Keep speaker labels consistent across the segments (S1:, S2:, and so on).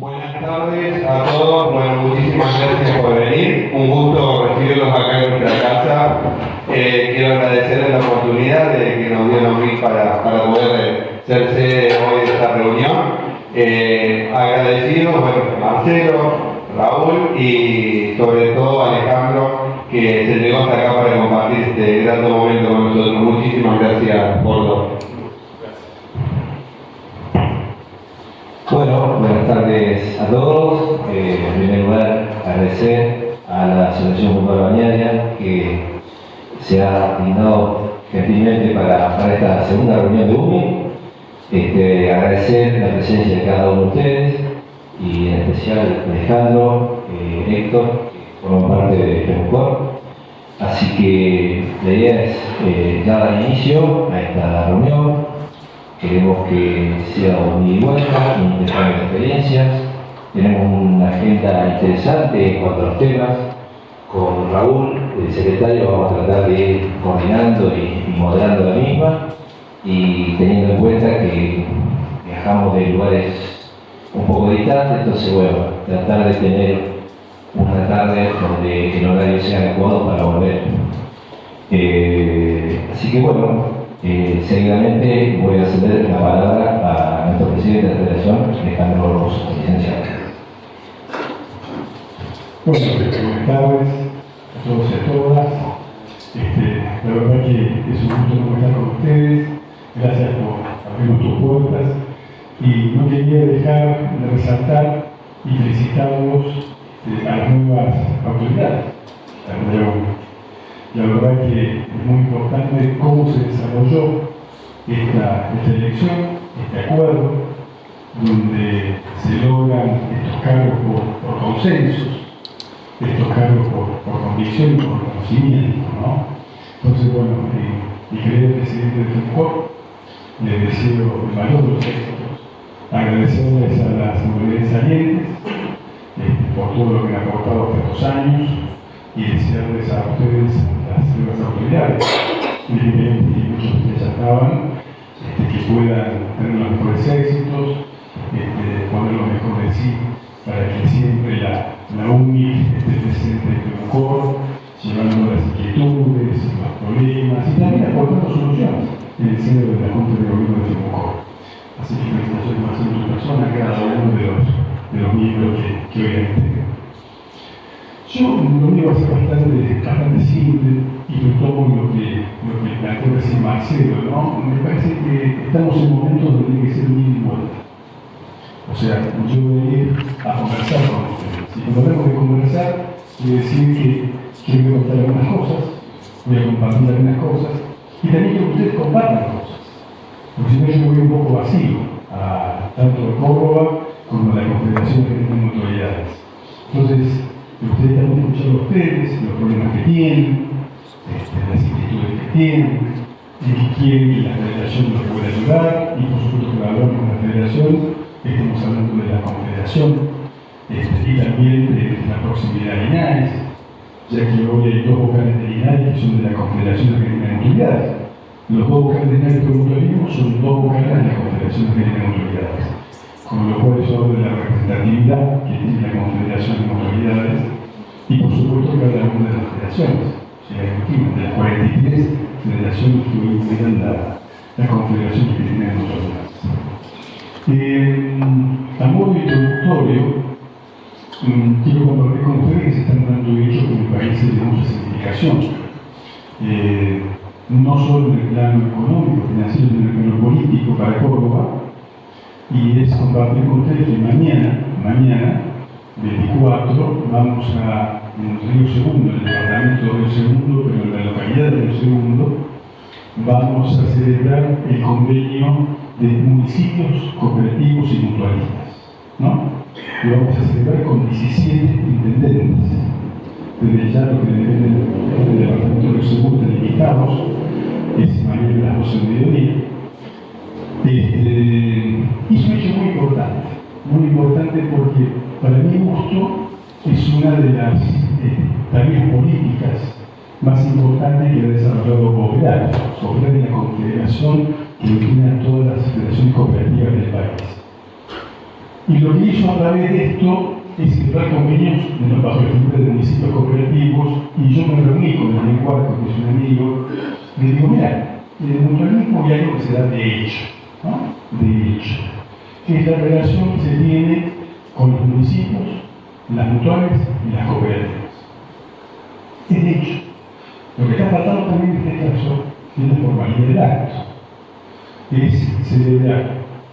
S1: Buenas tardes a todos, bueno, muchísimas gracias por venir, un gusto recibirlos acá en nuestra casa. Quiero agradecerles la oportunidad de que nos dieron hoy para poder ser sede hoy de esta reunión. Agradecidos, bueno, Marcelo, Raúl y sobre todo Alejandro, que se llegó hasta acá para compartir este gran momento con nosotros. Muchísimas gracias por todo.
S2: Bueno, buenas tardes a todos. En primer lugar, agradecer a la Asociación Cultural Balnearia que se ha dignado gentilmente para esta segunda reunión de UMI. Agradecer la presencia de cada uno de ustedes y en especial Alejandro, Héctor, que forman parte de FEMUCOR. Así que la idea es ya dar inicio a esta reunión. Queremos que sea un ida y vuelta, un intercambio de experiencias. Tenemos una agenda interesante en cuanto a los temas. Con Raúl, el secretario, vamos a tratar de ir coordinando y moderando la misma y teniendo en cuenta que viajamos de lugares un poco distantes, entonces bueno, tratar de tener una tarde donde el horario sea adecuado para volver. Así que bueno, seguidamente voy a ceder la palabra a nuestro presidente de la Federación, Alejandro Rosso, licenciado.
S3: Bueno, buenas tardes a todos y a todas. La verdad que es un gusto estar con ustedes. Gracias por abrirnos tus puertas. Y no quería dejar de resaltar y felicitarlos a las nuevas autoridades. La verdad que es muy importante cómo se desarrolló esta elección, este acuerdo, donde se logran estos cargos por consensos, estos cargos por convicción y por conocimiento, ¿no? Entonces, bueno, mi querido presidente de FEMUCOR, les deseo el mayor de los éxitos, agradecerles a las autoridades salientes por todo lo que han aportado hasta estos años y desearles a ustedes, las nuevas autoridades, evidentemente que muchos de ustedes ya estaban, que puedan tener los mejores éxitos, poner lo mejor de sí, para que siempre la UMI esté presente en FEMUCOR, llevando las inquietudes, los problemas y también aportando soluciones en el seno de la Junta de Gobierno de FEMUCOR. Así que felicitaciones más en tu persona, cada uno de los miembros que hoy han integrado. Yo lo mío va a ser bastante simple y retomo lo que planteó recién Marcelo, ¿no? Me parece que estamos en momentos donde tiene que ser un ida y vuelta. O sea, yo voy a ir a conversar con ustedes. Y cuando hablamos de conversar, quiere decir que voy a contar algunas cosas, voy a compartir algunas cosas, y también que ustedes compartan cosas. Porque si no, yo voy un poco vacío, tanto a Córdoba como a la Confederación que tienen autoridades. Entonces, ustedes también escuchan a ustedes, los problemas que tienen, las inquietudes que tienen, y que quieren que la Federación los pueda ayudar, y por supuesto que hablamos con la Federación, estamos hablando de la Confederación, y también de la proximidad de Linares, ya que hoy hay dos vocales de Linares que son de la Confederación de Argentina de Autoridades. Los dos vocales de Linares que mutualismo son dos vocales de la Confederación de Argentina de Autoridades. Con lo cual yo hablo de la representatividad que tiene la Confederación de Autoridades y por supuesto cada una de las federaciones, de las 43 federaciones que hoy integran la Confederación que tiene autoridades. A modo introductorio, quiero compartir con ustedes que se están dando hechos en países de mucha significación, no solo en el plano económico, financiero, sino en el plano político para Córdoba. Y es compartir con ustedes que mañana, 24, vamos en el Río Segundo, en el departamento de Río Segundo, pero en la localidad de Río Segundo, vamos a celebrar el convenio de municipios cooperativos y mutualistas, ¿no? Lo vamos a celebrar con 17 intendentes, desde ya los que dependen del departamento de Río Segundo, delimitados, es mañana a las 12 del mediodía. Y es un hecho muy importante porque para mi gusto es una de las tareas políticas más importantes que ha desarrollado Cooperar es la confederación que une a todas las federaciones cooperativas del país. Y lo que hizo a través de esto es cerrar convenios bajo la figura de municipios cooperativos, y yo me reuní con el lenguaje, que es un amigo, le digo, mira, en el mutualismo hay algo que se da de hecho, ¿no? De hecho, que es la relación que se tiene con los municipios, las mutuales y las cooperativas. Es de hecho. Lo que está faltando también en este caso es la formalidad del acto. Es celebrar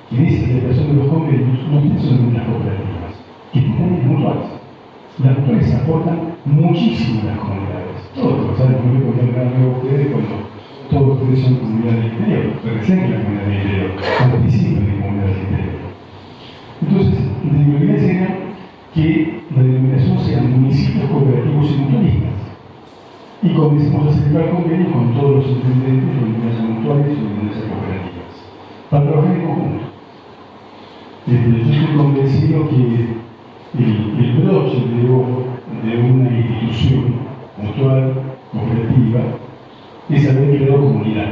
S3: que en esa celebración de los convenios no estén solamente las cooperativas, que estén también las mutuales. Las mutuales aportan muchísimo a las comunidades. Todos los saben, como le contarán a ustedes cuando todos ustedes son comunidades del interior, representan la comunidad del interior, participan en comunidades del interior. Entonces, la ideología sería que la denominación sea municipios cooperativos y mutualistas. Y comencemos a celebrar convenios con todos los intendentes, los unidades mutuales y las unidades cooperativas, para trabajar en conjunto. Yo estoy convencido que el broche de oro de una institución mutual, cooperativa, es haber creado comunidad.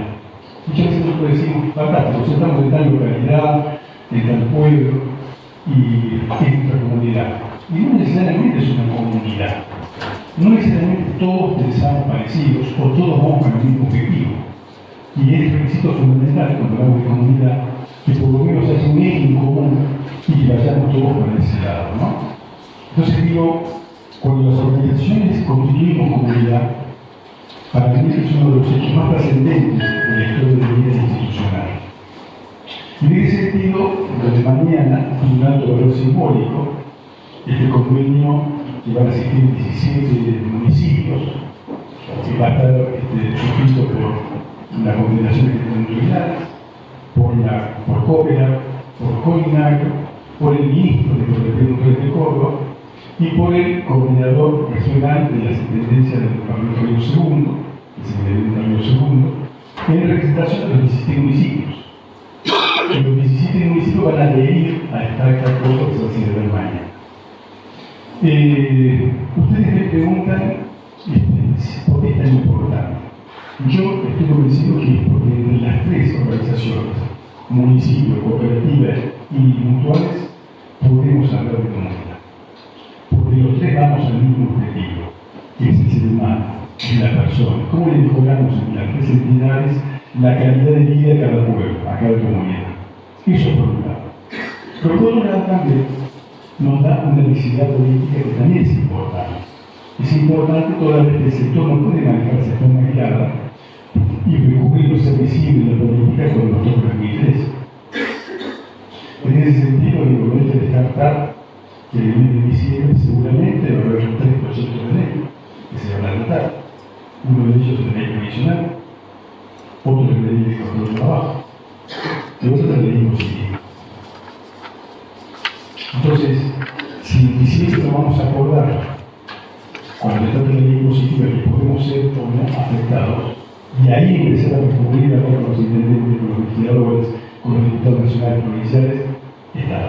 S3: Muchas veces nosotros decimos, fantástico, estamos en tal localidad, en tal pueblo, y en nuestra comunidad. Y no necesariamente es una comunidad. No necesariamente todos pensamos parecidos o todos vamos para el mismo objetivo. Y es requisito fundamental cuando hablamos de comunidad que por lo menos haya un eje en común y que vayamos todos para ese lado, ¿no? Entonces digo, cuando las organizaciones constituimos comunidad, para mí es uno de los hechos más trascendentes de la historia de la vida institucional. Y en ese sentido, desde mañana, un alto valor simbólico, este convenio que van a asistir 17 municipios, que va a estar suscrito por la Confederación de Territoriales, por Coopera, por COINAC, por el ministro de Cooperativas de Córdoba y por el coordinador regional de las intendencias del Departamento Río Segundo, el Secretario de Río Segundo, en representación de los 17 municipios. Y los 17 municipios van a adherir a esta acuerdo que se va a celebrar mañana. Ustedes me preguntan por qué es tan importante. Yo estoy convencido que es porque entre las tres organizaciones, municipio, cooperativa y mutuales, podemos hablar de comunidad. Porque los tres vamos al mismo objetivo, que es el ser humano, de la persona. ¿Cómo le mejoramos en las tres entidades la calidad de vida de cada pueblo, a cada comunidad? Eso por un lado. Pero por otro lado también nos da una necesidad política que también es importante. Es importante toda vez que el sector no puede manejarse de forma aislada y recurrir a ser visible en la política cuando nos toca el interés. En ese sentido, digo, no hay que descartar que en el mes de diciembre seguramente va a haber 3 proyectos de ley que se van a tratar. Uno de ellos es la ley provisional, otro es la ley de control del trabajo, y otro es la ley impositiva. Entonces, si en diciembre nos vamos a acordar, cuando se trata de la ley impositiva, que podemos ser o no afectados, y ahí empezar a recurrir a con los intendentes, con los legisladores, con los diputados nacionales y provinciales, está.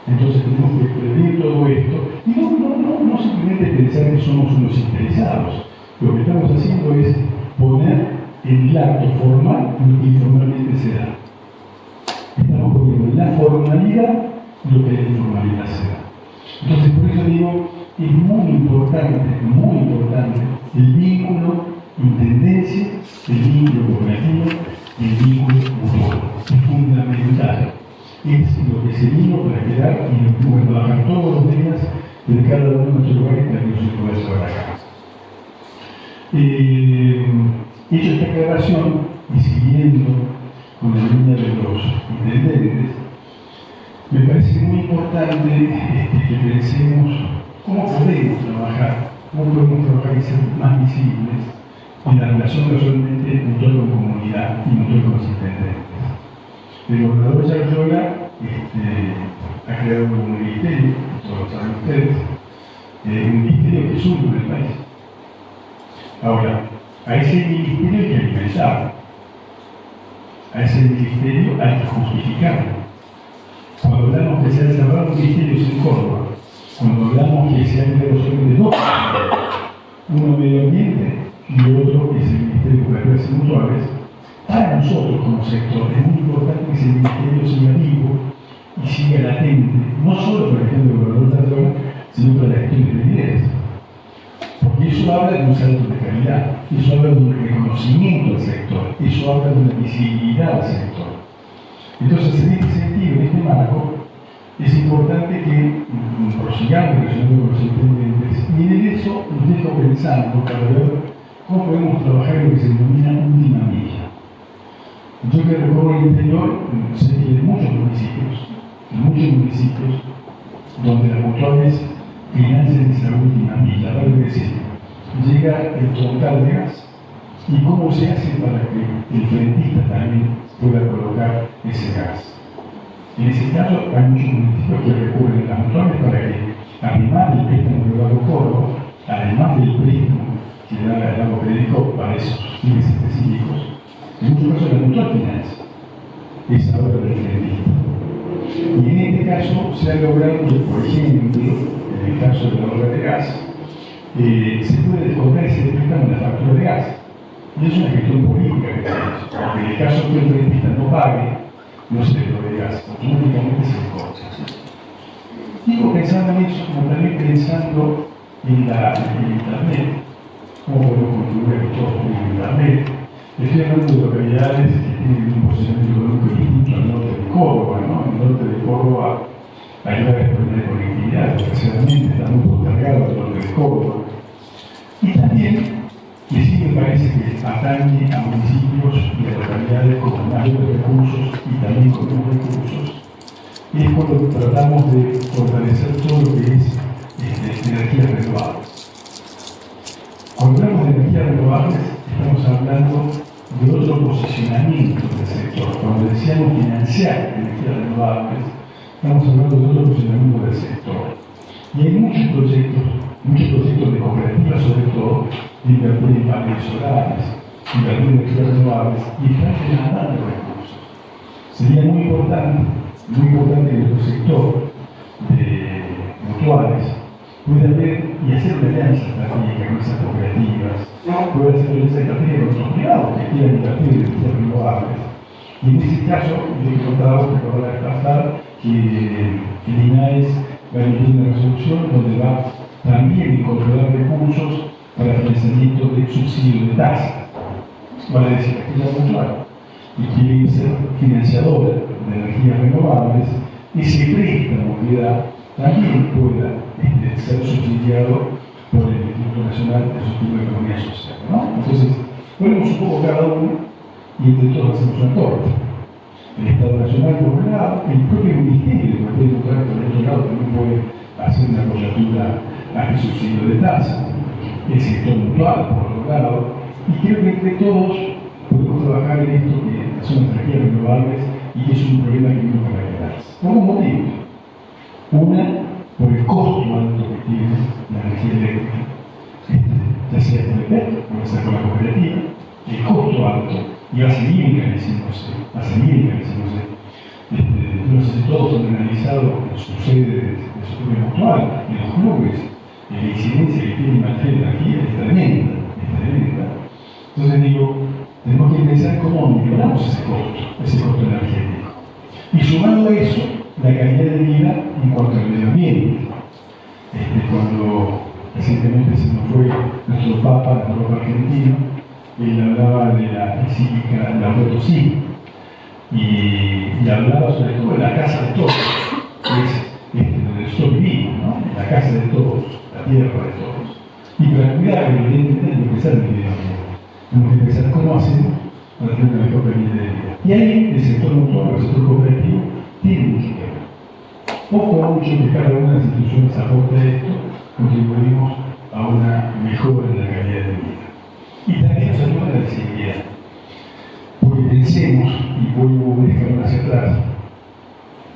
S3: Entonces tenemos que prevenir todo esto, y no simplemente pensar que somos unos interesados. Lo que estamos haciendo es poner en el acto formal lo que informalmente se da. Estamos poniendo en la formalidad lo que en la informalidad se da. Entonces, por eso digo, es muy importante el vínculo intendencia, el vínculo cooperativo y el vínculo mutual. Es fundamental. Es lo que se vino para quedar y lo que vamos a trabajar todos los días de cada uno de nuestros lugares para que no se pueda llevar a cabo. Hecho esta aclaración y siguiendo con la línea de los intendentes, me parece muy importante que pensemos cómo podemos trabajar y ser más visibles en la relación no solamente mutual con comunidad y mutual con los intendentes. El gobernador Yarlora ha creado un ministerio, todos lo saben ustedes, un ministerio que es único en el país. Ahora, a ese ministerio hay que alimentarlo, a ese ministerio hay que justificarlo. Cuando hablamos que se han cerrado ministerios en Córdoba, cuando hablamos que se han creado solamente 2 ministerios, uno medio ambiente y otro es el Ministerio de Cooperativas y Mutuales, para nosotros como sector es muy importante que ese ministerio siga vivo y siga latente, no solo por ejemplo con el valor, sino con la gestión de liquidez. Porque eso habla de un salto de calidad, eso habla de un reconocimiento al sector, eso habla de una visibilidad al sector. Entonces, en este sentido, en este marco, es importante que prosigamos relacionando con los intendentes y en eso nos dejo pensando para ver cómo podemos trabajar en lo que se denomina última milla. Yo que recorro el interior, sé que hay muchos municipios donde las mutuales financian esa última milla, vale decir, llega el total de gas y cómo se hace para que el frentista también pueda colocar ese gas. En ese caso, hay muchos municipios que recurren a las mutuales para que, además del préstamo de Banco Córdoba, además del préstamo que da el Banco Crédito para esos fines específicos, en muchos casos la mutual financia esa obra del frentista. Y en este caso se ha logrado que, por ejemplo, en el caso de la obra de gas, se puede descontar ese préstamo en la factura de gas. Y es una gestión política que se hace, porque en el caso que el frentista no pague, no se le provee gas, automáticamente se le corta. Digo pensando en eso, como también pensando en Internet, cómo podemos contribuir a que todos tengan Internet. Estoy hablando de localidades que tienen un posicionamiento económico distinto al norte de Córdoba, ¿no? El norte de Córdoba hay varios problemas de conectividad, desgraciadamente está muy postergado el norte de Córdoba. Y también, que sí me parece que atañe a municipios y a localidades con mayores recursos y también con menos recursos, y es cuando tratamos de fortalecer todo lo que es energías renovables. Cuando hablamos de energías renovables, estamos hablando de otro posicionamiento del sector. Cuando decíamos financiar energías renovables, estamos hablando de otro posicionamiento del sector. Y hay muchos proyectos de cooperativas, sobre todo, de invertir en paneles solares, invertir en energías renovables, y están generando recursos. Sería muy importante que nuestro sector de mutuales pueda ver y hacer una alianza estratégica con esas cooperativas, pueda hacer una alianza estratégica con otros privados que quieran invertir en energías renovables. Y en ese caso, yo he contado que acabo de pasar que el INAES va a emitir una resolución donde va también a incorporar recursos para financiamiento de subsidio de tasa. Vale decir, que la mutual y quiere ser financiadora de energías renovables, ese préstamo que da también pueda ser subsidiado por el Instituto Nacional de Sustento de Economía Social, ¿no? Entonces, ponemos un poco cada uno y entre todos hacemos una torta. El Estado Nacional por un lado, el propio Ministerio de Cualquier Lugar por el otro lado también puede hacer una cobertura a este subsidio de tasa, el sector mutual por otro lado, y creo que entre todos podemos trabajar en esto que son las energías renovables y que es un problema que no va a quedarse. Por dos motivos. Una, por el costo alto que tiene la energía eléctrica, ya sea por el PEC, o sea por la cooperativa, el costo alto, y va a seguir encareciéndose. Yo no sé si todos han analizado en su sede de su propia mutual, en los clubes, la incidencia que tiene en materia de energía es tremenda. Entonces digo, tenemos que pensar cómo mejoramos ese costo energético. Y sumando a eso, la calidad de vida en cuanto al medio ambiente. Cuando recientemente se nos fue nuestro Papa argentino, él hablaba de la encíclica Laudato Si, y hablaba sobre todo de la casa de todos, que es donde nosotros vivimos, ¿no? La casa de todos, la tierra de todos. Y para cuidar el medio ambiente tenemos que empezar el medio ambiente. Tenemos que pensar cómo hacemos para tener una mejor calidad de vida. Y ahí el sector mutual, el sector cooperativo, tiene mucho que ver. Poco o mucho que cada una de las instituciones aporte a esto, contribuimos a una mejora en la calidad de vida. Y también nos ayuda a la visibilidad. Porque pensemos, y vuelvo un escalón hacia atrás,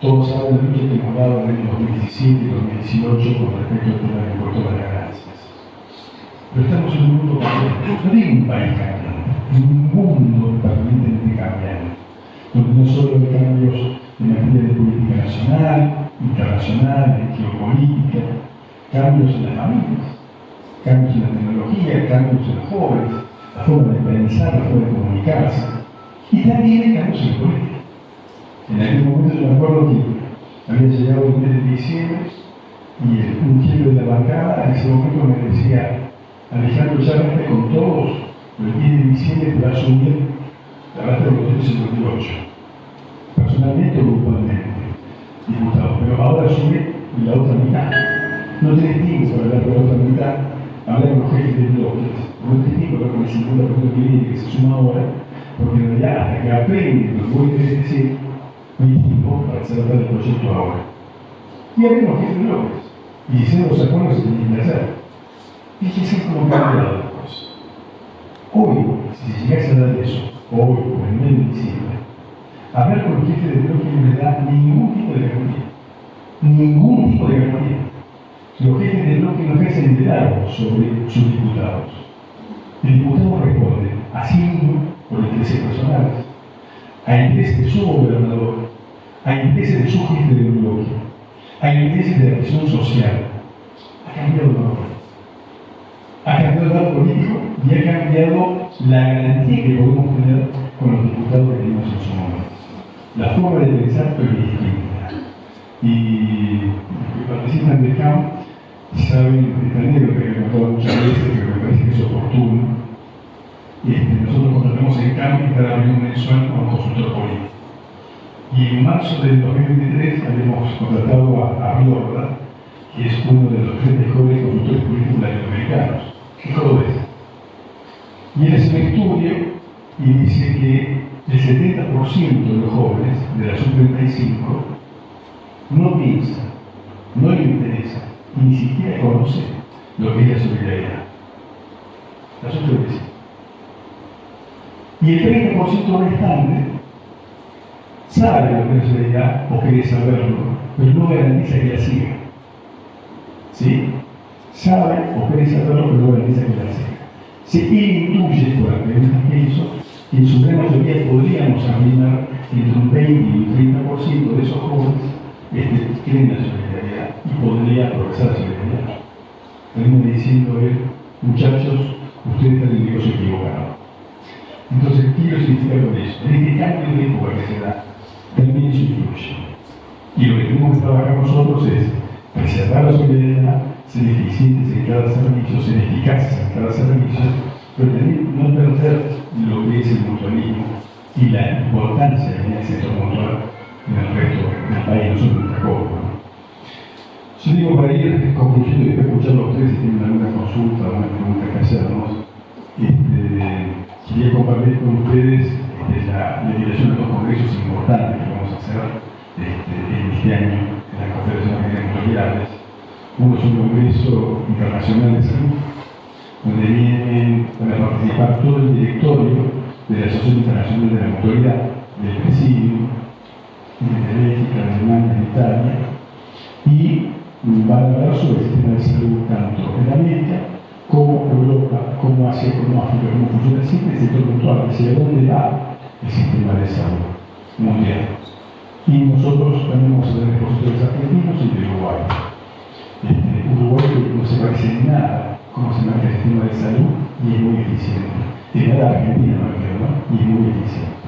S3: todos saben de mucho que hemos dado en el año 2017 y 2018 con respecto al tema del impuesto a las ganancias. Pero estamos en un mundo cambiante, no digo un país cambiante, en un mundo permanentemente cambiante, donde no solo hay cambios en materia de política nacional, internacional, de geopolítica, cambios en las familias, cambios en la tecnología, cambios en los jóvenes, la forma de pensar, la forma de comunicarse, y también hay cambios en la política. En aquel momento yo me acuerdo que había llegado el mes de diciembre y un jefe de la bancada en ese momento me decía: Alejandro, ya hablaste con todos, el 10 de diciembre te va a subir la rata de los 58. Personalmente o grupalmente, diputado, pero ahora sube la otra mitad. No tenés tiempo para hablar con la otra mitad, hablar con los jefes de bloques, no tenés tiempo para hablar con el 50% que viene, que se suma ahora, porque en realidad hasta que aprenden lo que vos querés decir, no hay tiempo para tratar el proyecto ahora. Y hablemos los jefes de bloques, y hicieron los acuerdos que se tienen que hacer. Fíjense cómo cambia la cosa. Hoy, si llegás a dar eso, hoy, por el mes de diciembre, hablar con los jefes de bloque no les da ningún tipo de garantía. Ningún tipo de garantía. Los jefes de bloque no ejercen liderazgo sobre sus diputados. El diputado responde a sí mismo por intereses personales, a intereses de su gobernador, a intereses de su jefe de bloque, a intereses de la presión social. Ha cambiado el orden. Ha cambiado el orden político y ha cambiado la garantía que podemos tener con los diputados que tenemos en su momento. La forma de pensar es distinta. Y los que participan del CAM saben esta anécdota que he contado muchas veces, pero me parece que es oportuno. Nosotros contratamos en CAM en cada reunión mensual a un consultor político. Y en marzo del 2023 habíamos contratado a Riorda, que es uno de los 3 mejores consultores políticos latinoamericanos, que es cordobés. Y él hace un estudio y dice que el 70% de los jóvenes de la sub-35 no piensa, no le interesa, y ni siquiera conoce lo que es la solidaridad. La sub-35. Y el 30% restante sabe lo que es la solidaridad o quiere saberlo, pero no garantiza que la siga. ¿Sí? Sabe o quiere saberlo, pero no garantiza que la siga. Él intuye por las preguntas que hizo que en su gran mayoría podríamos afirmar que entre un 20 y un 30% de esos jóvenes creen la solidaridad y podría progresar la solidaridad. Termina diciendo él: muchachos, ustedes están en el negocio equivocado. Entonces, ¿qué quiero significar con eso? En este cambio de época que se da, también eso influye. Y lo que tenemos que trabajar nosotros es preservar la solidaridad, ser eficientes en cada servicio, ser eficaces en cada servicio, pero también no perder lo que es el mutualismo y la importancia que tiene el sector mutual en el resto del país, no solo en nuestra copa. Yo digo, para ir concluyendo y después escucharlo a ustedes si tienen alguna consulta o alguna pregunta que hacernos, quería compartir con ustedes la invitación de 2 congresos importantes que vamos a hacer en este año en las confederaciones territoriales. Uno es un congreso internacional de salud, donde van a participar todo el directorio de la Asociación Internacional de la Mutualidad, del Presidium, de Bélgica, de Alemania, de Italia, y van a hablar sobre el sistema de salud tanto en América como Europa, como Asia, como África, cómo funciona siempre el sector mutual, hacia dónde va el sistema de salud mundial. Y nosotros también vamos a tener expositores argentinos y de Uruguay. Uruguay no se parece en nada cómo se maneja el sistema de salud y es muy eficiente. De nada Argentina, no creo, ¿no? Y es muy eficiente.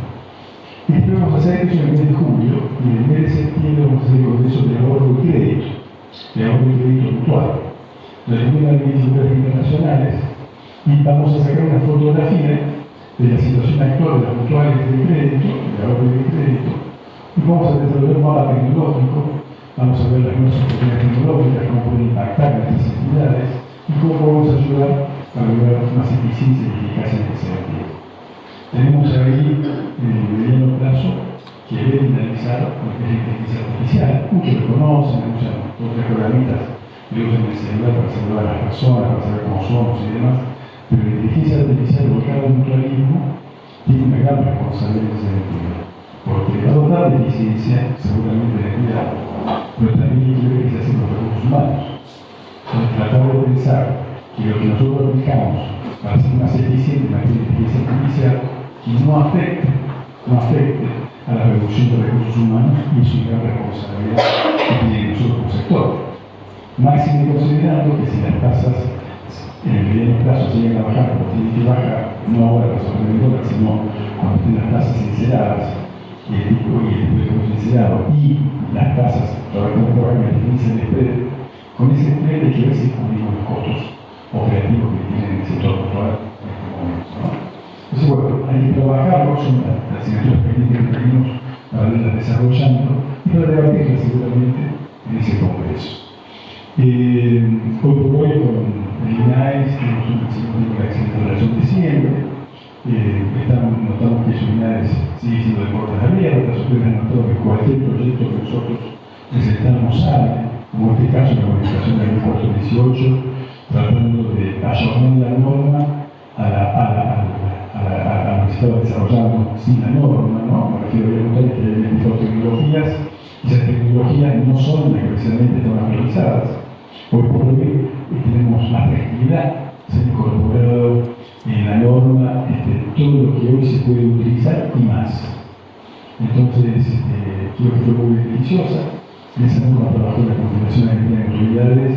S3: Y después vamos a hacer eso en el mes de julio y en el mes de septiembre vamos a hacer el congreso de ahorro y crédito, mutual. Reunimos a administradores internacionales y vamos a sacar una fotografía de la situación actual de las mutuales de crédito, de ahorro y de crédito, y vamos a desarrollar un mapa tecnológico, vamos a ver las nuevas oportunidades tecnológicas, cómo pueden impactar a estas entidades y cómo podemos ayudar a lograr más eficiencia y eficacia en ese sentido. Tenemos ahí en el mediano plazo que ver y analizar lo que es la inteligencia artificial. Muchos lo conocen, muchas otras programitas que usan el celular para saludar a las personas, para saber cómo somos y demás, pero la inteligencia artificial volcada en mutualismo tiene una gran responsabilidad en ese sentido, porque va a dotar de eficiencia, seguramente de cuidado, pero también hay que ver qué se hace con los recursos humanos. Entonces, tratar de pensar que lo que nosotros aplicamos para ser más eficiente en la inteligencia artificial, que no afecte a la reducción de recursos humanos, y es una gran responsabilidad que tiene nosotros como sector. Máximo considerando que si las tasas en el mediano plazo llegan a bajar, como tienen que bajar, no ahora para sostener el dólar, sino cuando estén las tasas sinceradas, y el tipo y el precio sincerado, y las tasas, probablemente el spread, con ese spread hay que ver si cubrimos los costos operativos que tiene el sector portuario en este momento, ¿no? Entonces, bueno, hay que trabajarlo, son las asignaturas pendientes que tenemos para irlas desarrollando y para debatirlas seguramente en ese congreso. Hoy por hoy con el INAES tenemos una excelente relación de siempre. Notamos que su INAES sigue siendo de puertas abiertas. Ustedes han notado que cualquier proyecto que nosotros presentamos sale, como en este caso la modificación de la 418, tratando de ayornar la norma a lo que se estaba desarrollando sin la norma, ¿no? Me refiero a contar que hay 24 tecnologías y esas tecnologías no son las que precisamente están actualizadas. Hoy por hoy tenemos más flexibilidad, se ha incorporado en la norma todo lo que hoy se puede utilizar y más. Entonces, creo que fue muy beneficiosa. En esa norma trabajó la Confederación Argentina de Autoridades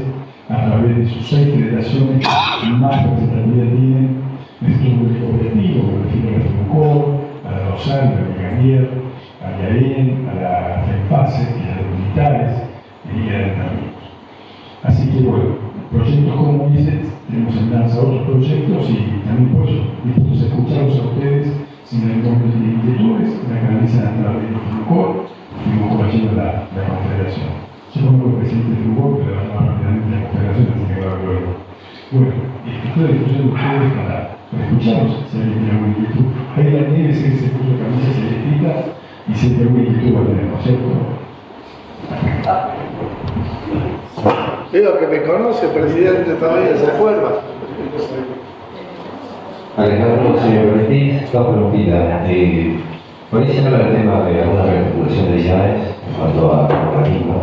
S3: a través de sus 6 federaciones que más representatividad tienen en el sector cooperativo, me refiero a la FEMCOR, a la Rosario, a la Gamier, a la IAEN, a la FEMPASE, y a los militares, y a los amigos. Así que bueno, proyectos como ese, tenemos en lanza otros proyectos y también por eso dispuestos a escucharlos a ustedes sin ningún de inquietudes, la canalizan a través de FEMCOR, FEMCOR haciendo la Confederación. Yo como presidente del grupo, pero más rápidamente la Confederación, así que claro que lo digo. Bueno, estoy escuchando a ustedes para escucharlos, si alguien tiene alguna inquietud. Ahí la nieve se puso camisa celestita y si hay alguna inquietud va a tener, ¿no es cierto?
S4: Digo que me conoce, presidente, todavía se acuerda.
S2: Alejandro, si me permitís, dos preguntitas. Por ahí se habla del tema de alguna regulación de INAES en cuanto a organismo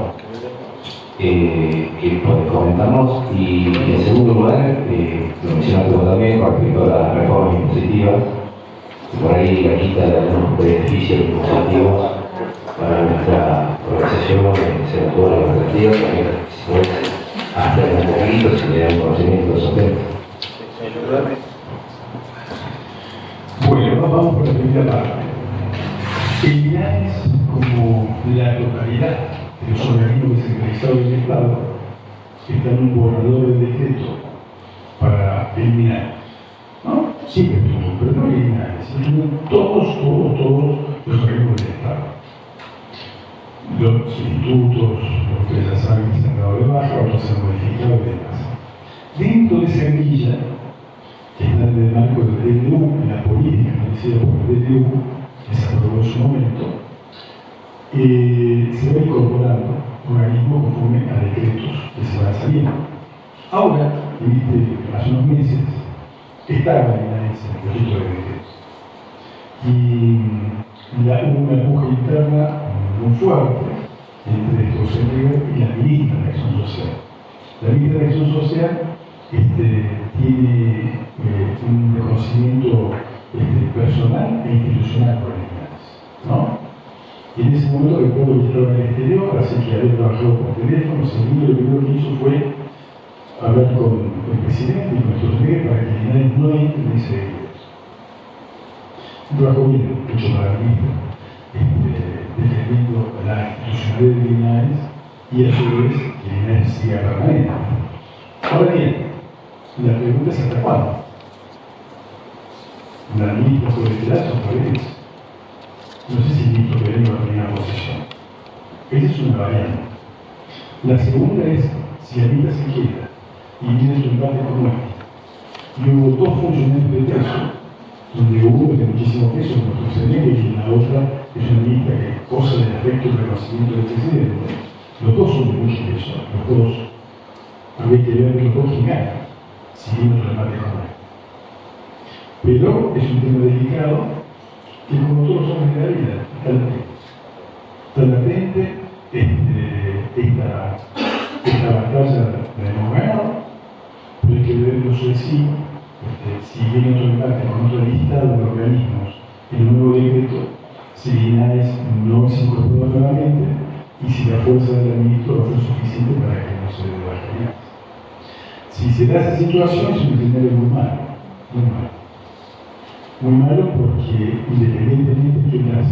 S2: que pueden comentarnos. Y en segundo lugar, lo mencionaste vos también con respecto a las reformas impositivas, que por ahí la quita de algunos beneficios impositivos para nuestra organización, senadora y organizativa, también si podés hacer un poquito, si le dan conocimiento de esos temas.
S3: Bueno, vamos por la primera parte. El INAES, como la totalidad de los organismos descentralizados del Estado, está en un borrador de decreto para eliminar, ¿no? Siempre tuvo, pero no eliminar, sino todos los organismos del Estado. Los institutos, ustedes ya saben que se han dado de baja, otros se han modificado y demás. Dentro de esa grilla, que está en el marco del DNU, en la política establecida por el DNU, que se aprobó en su momento, se va incorporando organismos conforme a decretos que se van saliendo. Ahora, hace unos meses, estaba en ese proyecto de decretos. Y hubo una puja interna muy fuerte entre José Negro y la ministra de Acción Social. La ministra de Acción Social tiene un reconocimiento personal e institucional por el INAES, ¿no? Y en ese momento recuerdo que estaba en el exterior, así que había trabajado por teléfono, seguido, lo primero que hizo fue hablar con el presidente y con nuestros medios para que el INAES no entre en ese decreto. Un trabajo bien hecho para la ministra, defendiendo la institucionalidad del INAES y a su vez que el INAES siga permanente. Ahora bien, la pregunta es ¿hasta cuándo? La ministra puede quedarse otra vez. No sé si el ministro que venga va a tener una posición. Esa es una variante. La segunda es si la ministra se queda y viene su debate como este. Y hubo dos funcionarios de peso, donde uno es de muchísimo peso, nuestro CNE, y la otra es una ministra que goza del afecto y reconocimiento del presidente. Los dos son de mucho peso, los dos. Habría que ver los dos quién gana, si viene otro debate como este. Pero es un tema delicado que, como todos los hombres de la vida, está latente. Está latente esta batalla la hemos ganado, pero hay que verlo sí, si viene otro debate con otro listado de organismos, el nuevo decreto, si el INAES no se incorpora nuevamente y si la fuerza del ministro va a ser suficiente para que no se debata más. Si se da esa situación, es un escenario muy malo, muy malo. Muy malo porque, independientemente de que las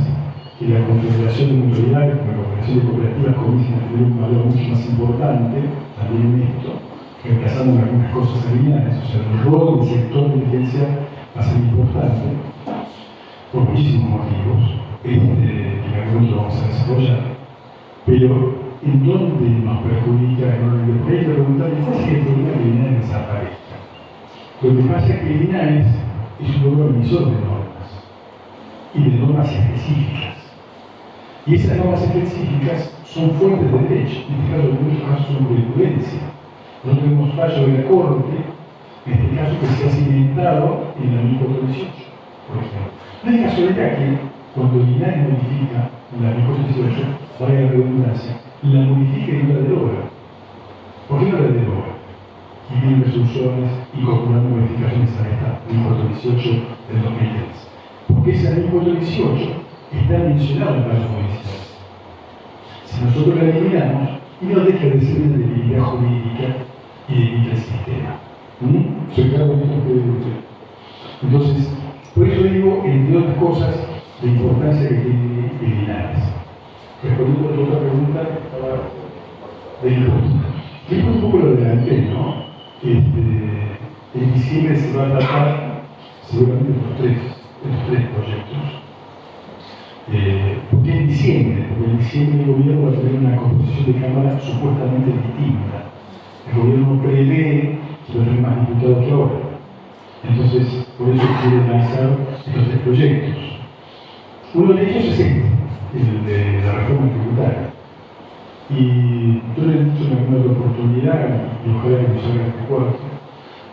S3: que la confederación de mutualidades, como la confederación de cooperativas, comiencen a tener un valor mucho más importante también en esto, reemplazando algunas cosas alineadas. O sea, el rol del sector de inteligencia va a ser importante por muchísimos motivos, que en algún momento vamos a desarrollar. Pero, ¿en dónde nos perjudica el orden del país? Preguntar, ¿qué es que el problema de INAES desaparezca? Lo que pasa es que el INAES es un órgano emisor de normas, y de normas específicas. Y esas normas específicas son fuentes de derecho, en este caso, en muchos casos son jurisprudencia. No tenemos fallo de la Corte, en este caso que se ha cimentado en la 1418, por ejemplo. No es casualidad que cuando el INAES modifica la 1418, valga la redundancia, la modifica y no la deroga. ¿Por qué no la deroga? Y tiene resoluciones incorporando modificaciones a esta 1418 del 2003. Porque esa 1418 está mencionada en varios judiciales. Si nosotros la eliminamos, y no deja de ser una debilidad jurídica y debilita el sistema. Soy claro en esto que usted. Entonces, por eso digo, entre otras cosas, la importancia que tiene el INAES. Respondiendo a la otra pregunta, estaba del impuesto. Después un poco lo adelanté, ¿no? En diciembre se va a tratar seguramente estos tres proyectos. ¿Por qué en diciembre? Porque en diciembre el gobierno va a tener una composición de Cámara supuestamente distinta. El gobierno prevé que va a tener más diputados que ahora. Entonces, por eso quiere lanzar estos tres proyectos. Uno de ellos es el de la reforma tributaria. Y yo le he dicho en alguna otra oportunidad, y ojalá que nos haga este cuarto,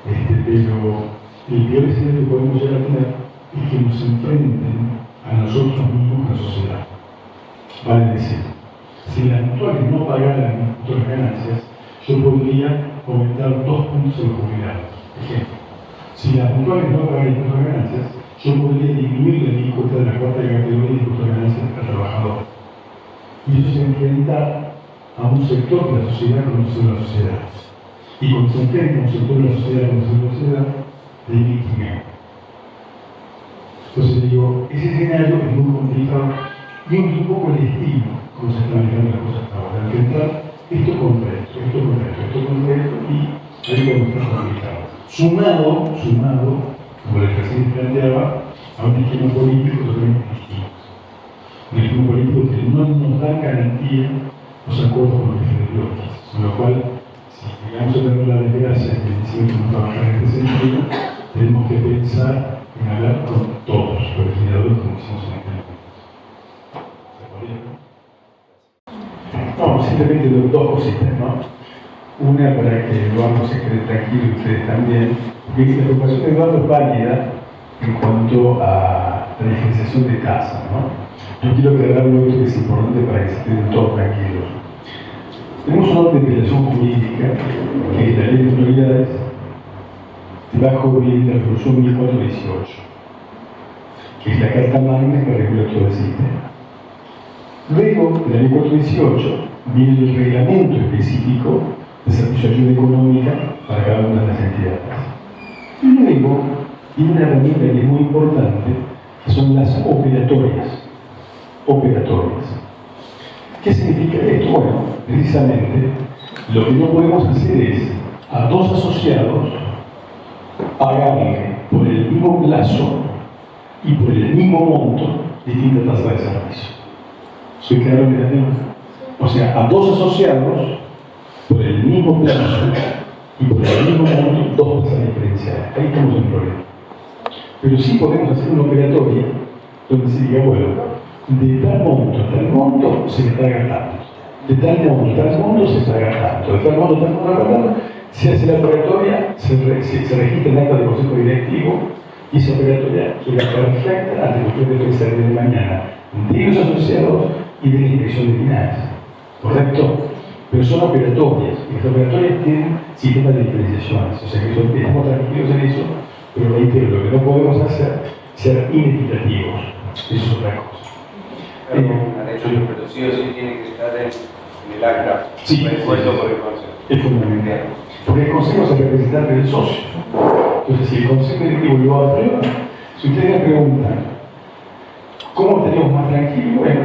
S3: pero el peor escenario que podemos llegar a tener es que nos enfrenten a nosotros mismos, a la sociedad. Vale decir, si las mutuales no pagaran nuestras ganancias, yo podría aumentar 2 puntos en los jubilados. Ejemplo, si las mutuales no pagaran nuestras ganancias, yo podría disminuir la alícuota de la cuarta categoría de impuesto de ganancias al trabajador. Y eso se enfrenta a un sector de la sociedad conocido de la sociedad. Y cuando se enfrenta a un sector de la sociedad conocido de la sociedad, de víctima. Entonces digo, ese escenario es muy complicado y es un poco el estilo como se están manejando las cosas hasta ahora. Enfrentar esto contra esto, esto contra esto, esto contra esto, y ahí como está complicado. Sumado, como el presidente planteaba, a un esquema político totalmente distinto. Un esquema político que no nos da garantía los acuerdos con los diferentes bloques, con lo cual, si llegamos a tener la desgracia que decimos que no trabajar en este sentido, tenemos que pensar en hablar con todos los legisladores como hicimos en este momento. No, simplemente dos cositas, ¿no? Una para que Eduardo se quede tranquilo y ustedes también, porque la preocupación de Eduardo es válida en cuanto a la diferenciación de tasas, ¿no? Yo quiero aclararlo esto que es importante para que se queden todos tranquilos. Tenemos una orden de apelación jurídica, que es la ley de autoridades, debajo de la resolución 1418, que es la carta magna que regula todo el sistema. Luego, de la ley 418, viene el reglamento específico de servicio de ayuda económica para cada una de las entidades. Y luego, tiene una herramienta que es muy importante, que son las operatorias. ¿Qué significa esto? Bueno, precisamente, lo que no podemos hacer es a dos asociados pagarle por el mismo plazo y por el mismo monto distinta tasa de servicio. ¿Soy claro en el tema? O sea, a dos asociados por el mismo plazo y por el mismo monto, dos tasas diferenciadas. Ahí estamos en problema. Pero sí podemos hacer una operatoria donde se diga, bueno, de tal monto se me paga tanto. De tal monto se paga tanto. De tal monto tanto. Se hace la operatoria, se registra el acta del consejo directivo y esa operatoria queda perfecta ante los clientes de de mañana de los asociados y de la inspección de finanzas. ¿Correcto? Pero son operatorias y las operatorias tienen sistemas de diferenciaciones. O sea que estamos tranquilos en eso, pero reitero, lo que no podemos hacer es ser inequitativos. Eso es otra cosa.
S5: Pero sí o sí tiene que estar en el acta.
S3: Sí,
S5: puesto por el consejo.
S3: Es fundamental. Porque el consejo es el representante del socio. Entonces, si el consejo directivo lo aprueba, si ustedes me preguntan, ¿Cómo estaríamos más tranquilos? Bueno,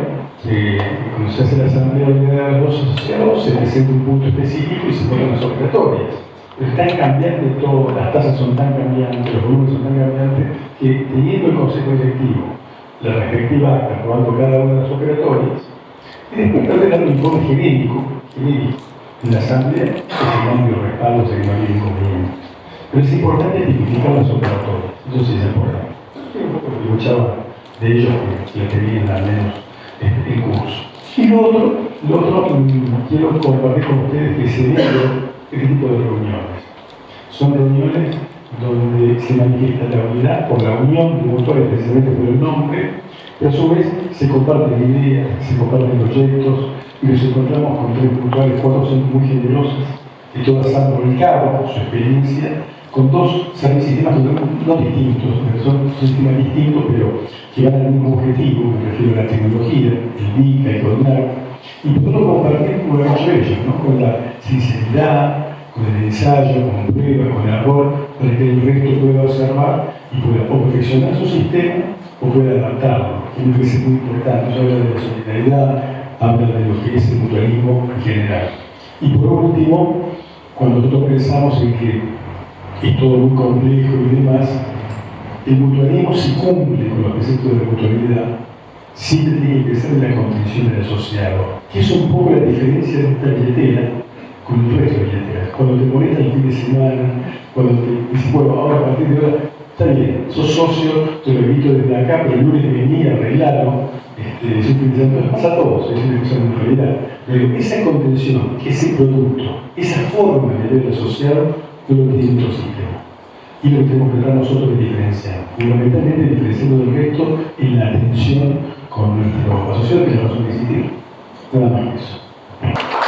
S3: cuando se hace la asamblea ordinaria de los asociados, se presenta un punto específico y se ponen las obligatorias. Pero están cambiando todo, las tasas son tan cambiantes, los volúmenes son tan cambiantes, que teniendo el consejo directivo, la respectiva acta, aprobando cada una de las operatorias, y después tal vez dando un informe genérico, en la asamblea, que se cambie los respaldos de que no hay inconvenientes. Pero es importante tipificar las operatorias, eso sí es importante. Yo un poco escuchaba de ellos que lo tenían al menos en curso. Y lo otro quiero compartir con ustedes que se dieron este tipo de reuniones. Son reuniones donde se manifiesta la unidad por la unión de motores, precisamente por el nombre, pero a su vez se comparten ideas, se comparten proyectos y nos encontramos con 3 puntuales, 4 son muy generosas, que todas han volcado su experiencia con 2 sistemas no distintos, son sistemas distintos, pero que van al mismo objetivo, me refiero a la tecnología, el DICA, el CODNAR, y nosotros compartimos con ellos, ¿no? Con la sinceridad, con el ensayo, con prueba, con error, para que el resto pueda observar y pueda o perfeccionar su sistema o pueda adaptarlo. Creo que es muy importante, eso habla de la solidaridad, habla de lo que es el mutualismo en general. Y por último, cuando nosotros pensamos en que es todo muy complejo y demás, el mutualismo si cumple con los preceptos de la mutualidad, siempre tiene que ser en la contención del asociado, que es un poco la diferencia de esta billetera con el resto de billeteras. Cuando te molesta el fin de semana, cuando te dices, bueno, ahora a partir de ahora, está bien, sos socio, te lo invito desde acá, pero el lunes vení a arreglarlo, es un fin de semana, pasa a todos, es una cosa de realidad. Pero esa contención, ese producto, esa forma de ver el asociado, no lo tiene otro sistema. Y lo que tenemos que dar nosotros es diferenciar, fundamentalmente diferenciando del resto en la atención con nuestro asociado, que es la razón de existir. Nada más que eso.